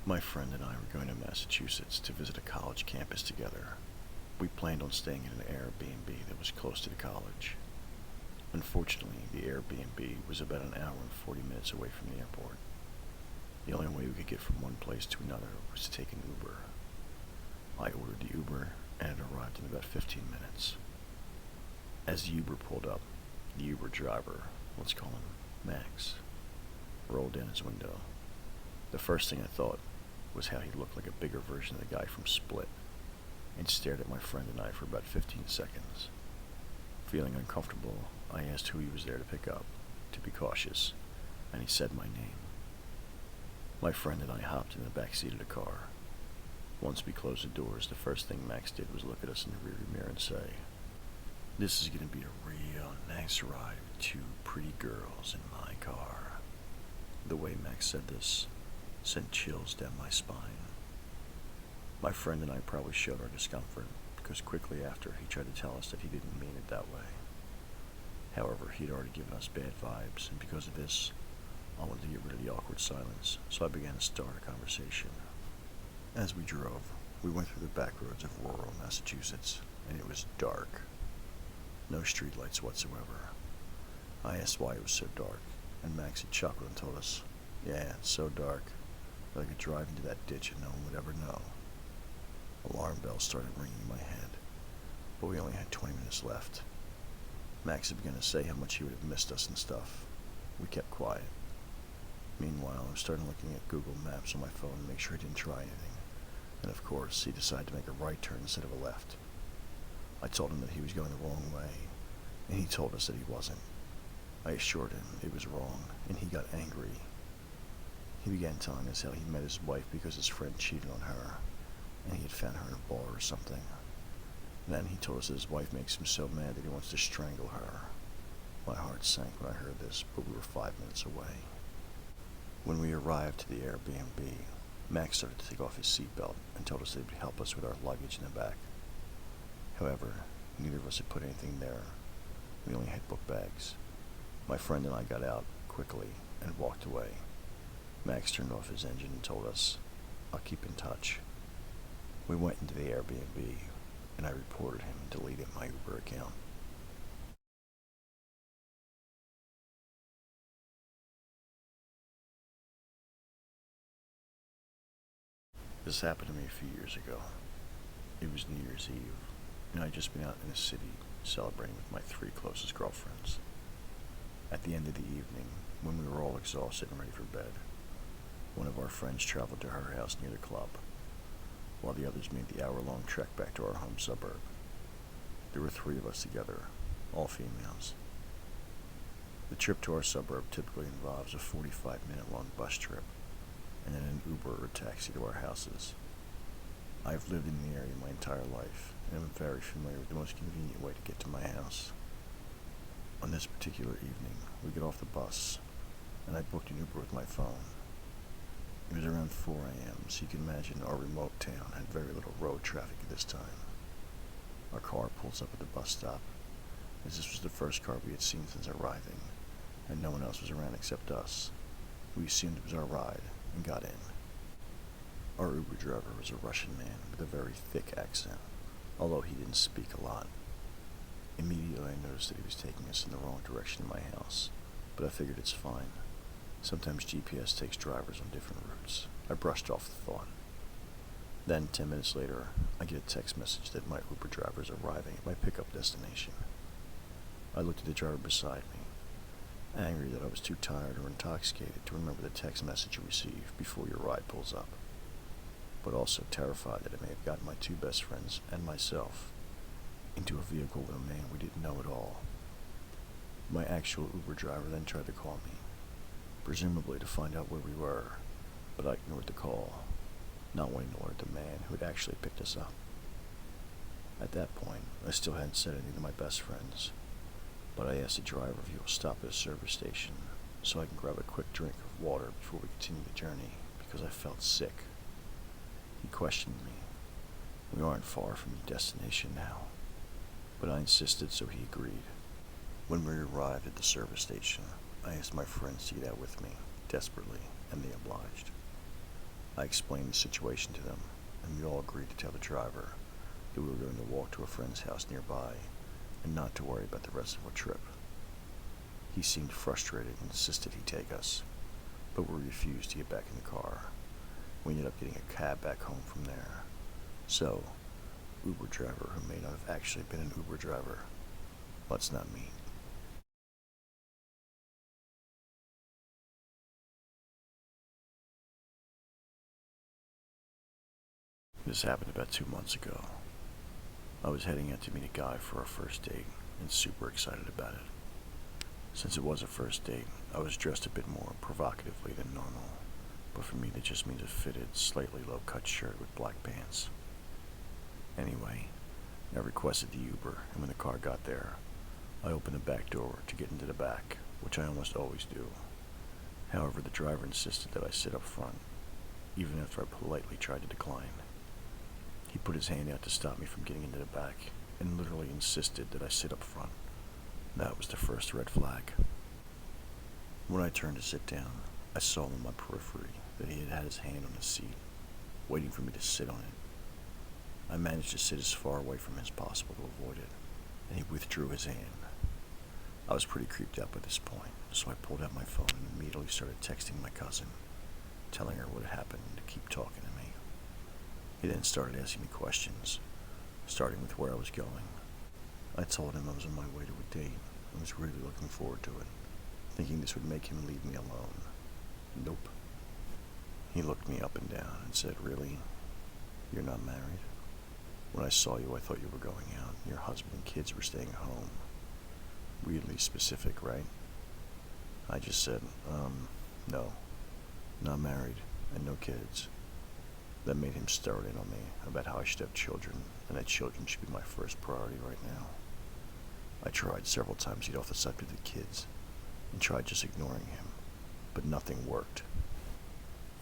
My friend and I were going to Massachusetts to visit a college campus together. We planned on staying in an Airbnb that was close to the college. Unfortunately, the Airbnb was about an hour and 40 minutes away from the airport. The only way we could get from one place to another was to take an Uber. I ordered the Uber, and it arrived in about 15 minutes. As the Uber pulled up, the Uber driver, let's call him Max, rolled down his window. The first thing I thought was how he looked like a bigger version of the guy from Split, and stared at my friend and I for about 15 seconds. Feeling uncomfortable, I asked who he was there to pick up, to be cautious, and he said my name. My friend and I hopped in the back seat of the car. Once we closed the doors, the first thing Max did was look at us in the rearview mirror and say, "This is going to be a real nice ride with two pretty girls in my car." The way Max said this sent chills down my spine. My friend and I probably showed our discomfort, because quickly after he tried to tell us that he didn't mean it that way. However, he'd already given us bad vibes, and because of this, I wanted to get rid of the awkward silence, so I began to start a conversation. As we drove, we went through the back roads of rural Massachusetts, and it was dark. No streetlights whatsoever. I asked why it was so dark, and Max had chuckled and told us, "Yeah, it's so dark that I could drive into that ditch and no one would ever know." Alarm bells started ringing in my head, but we only had 20 minutes left. Max had begun to say how much he would have missed us and stuff. We kept quiet. Meanwhile, I started looking at Google Maps on my phone to make sure he didn't try anything, and of course, he decided to make a right turn instead of a left. I told him that he was going the wrong way, and he told us that he wasn't. I assured him it was wrong, and he got angry. He began telling us how he met his wife because his friend cheated on her, and he had found her in a bar or something. And then he told us that his wife makes him so mad that he wants to strangle her. My heart sank when I heard this, but we were 5 minutes away. When we arrived to the Airbnb, Max started to take off his seatbelt and told us that he would help us with our luggage in the back. However, neither of us had put anything there. We only had book bags. My friend and I got out quickly and walked away. Max turned off his engine and told us, "I'll keep in touch." We went into the Airbnb, and I reported him and deleted my Uber account. This happened to me a few years ago. It was New Year's Eve, and I'd just been out in the city celebrating with my 3 closest girlfriends. At the end of the evening, when we were all exhausted and ready for bed, one of our friends traveled to her house near the club, while the others made the hour-long trek back to our home suburb. There were 3 of us together, all females. The trip to our suburb typically involves a 45-minute-long bus trip, and then an Uber or taxi to our houses. I've lived in the area my entire life, and I'm very familiar with the most convenient way to get to my house. On this particular evening, we get off the bus, and I booked an Uber with my phone. It was around 4 a.m., so you can imagine our remote town had very little road traffic at this time. Our car pulls up at the bus stop, as this was the first car we had seen since arriving, and no one else was around except us. We assumed it was our ride, and got in. Our Uber driver was a Russian man with a very thick accent, although he didn't speak a lot. Immediately I noticed that he was taking us in the wrong direction in my house, but I figured it's fine. Sometimes GPS takes drivers on different routes. I brushed off the thought. Then, 10 minutes later, I get a text message that my Uber driver is arriving at my pickup destination. I looked at the driver beside me, angry that I was too tired or intoxicated to remember the text message you receive before your ride pulls up, but also terrified that I may have gotten my 2 best friends and myself into a vehicle with a man we didn't know at all. My actual Uber driver then tried to call me, presumably to find out where we were, but I ignored the call, not wanting to alert the man who had actually picked us up. At that point, I still hadn't said anything to my best friends, but I asked the driver if he will stop at a service station so I can grab a quick drink of water before we continue the journey, because I felt sick. He questioned me. We aren't far from your destination now, but I insisted, so he agreed. When we arrived at the service station, I asked my friends to get out with me, desperately, and they obliged. I explained the situation to them, and we all agreed to tell the driver that we were going to walk to a friend's house nearby and not to worry about the rest of our trip. He seemed frustrated and insisted he take us, but we refused to get back in the car. We ended up getting a cab back home from there. So, Uber driver who may not have actually been an Uber driver. Let's not meet. This happened about 2 months ago. I was heading out to meet a guy for our first date and super excited about it. Since it was a first date, I was dressed a bit more provocatively than normal, but for me that just means a fitted, slightly low-cut shirt with black pants. Anyway, I requested the Uber, and when the car got there, I opened the back door to get into the back, which I almost always do. However, the driver insisted that I sit up front, even after I politely tried to decline. He put his hand out to stop me from getting into the back, and literally insisted that I sit up front. That was the first red flag. When I turned to sit down, I saw in my periphery that he had his hand on the seat, waiting for me to sit on it. I managed to sit as far away from him as possible to avoid it, and he withdrew his hand. I was pretty creeped out by this point, so I pulled out my phone and immediately started texting my cousin, telling her what had happened and to keep talking to me. He then started asking me questions, starting with where I was going. I told him I was on my way to a date and was really looking forward to it, thinking this would make him leave me alone. Nope. He looked me up and down and said, "Really? You're not married? When I saw you, I thought you were going out, and your husband and kids were staying home. Really specific, right?" I just said, no, not married, and no kids. That made him start in on me about how I should have children, and that children should be my first priority right now. I tried several times to get off the subject of the kids, and tried just ignoring him, but nothing worked.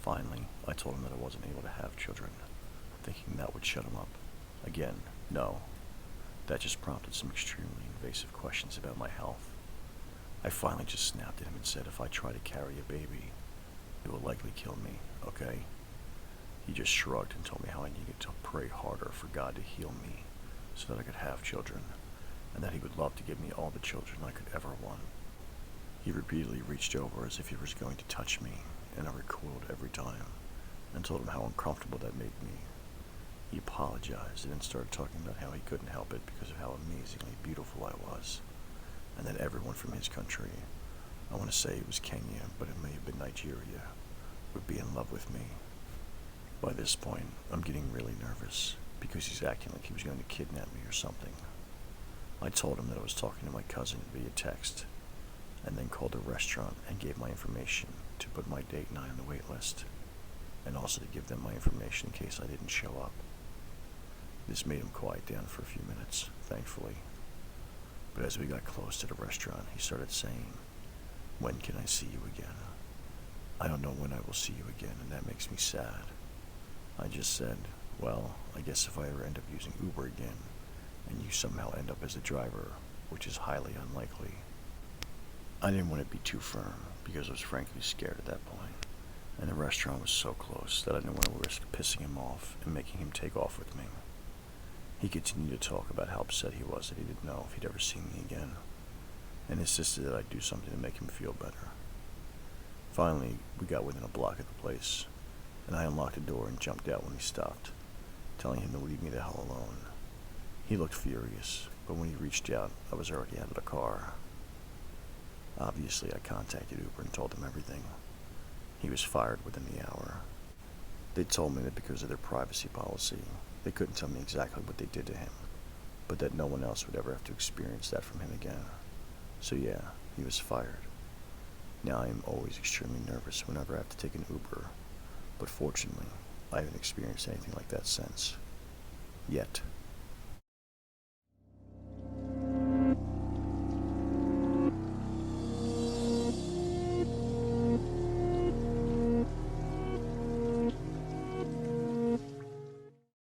Finally, I told him that I wasn't able to have children, thinking that would shut him up. Again, no. That just prompted some extremely invasive questions about my health. I finally just snapped at him and said if I try to carry a baby, it will likely kill me, okay? He just shrugged and told me how I needed to pray harder for God to heal me so that I could have children, and that he would love to give me all the children I could ever want. He repeatedly reached over as if he was going to touch me, and I recoiled every time, and told him how uncomfortable that made me. He apologized and then started talking about how he couldn't help it because of how amazingly beautiful I was, and that everyone from his country, I want to say it was Kenya, but it may have been Nigeria, would be in love with me. By this point, I'm getting really nervous, because he's acting like he was going to kidnap me or something. I told him that I was talking to my cousin via text, and then called a restaurant and gave my information to put my date and I on the wait list, and also to give them my information in case I didn't show up. This made him quiet down for a few minutes, thankfully. But as we got close to the restaurant, he started saying, "When can I see you again? I don't know when I will see you again, and that makes me sad." I just said, well, I guess if I ever end up using Uber again, and you somehow end up as a driver, which is highly unlikely. I didn't want to be too firm, because I was frankly scared at that point, and the restaurant was so close that I didn't want to risk pissing him off and making him take off with me. He continued to talk about how upset he was that he didn't know if he'd ever see me again, and insisted that I do something to make him feel better. Finally, we got within a block of the place, and I unlocked the door and jumped out when he stopped, telling him to leave me the hell alone. He looked furious, but when he reached out, I was already out of the car. Obviously, I contacted Uber and told them everything. He was fired within the hour. They told me that because of their privacy policy, they couldn't tell me exactly what they did to him, but that no one else would ever have to experience that from him again. So yeah, he was fired. Now I am always extremely nervous whenever I have to take an Uber, but fortunately, I haven't experienced anything like that since. Yet.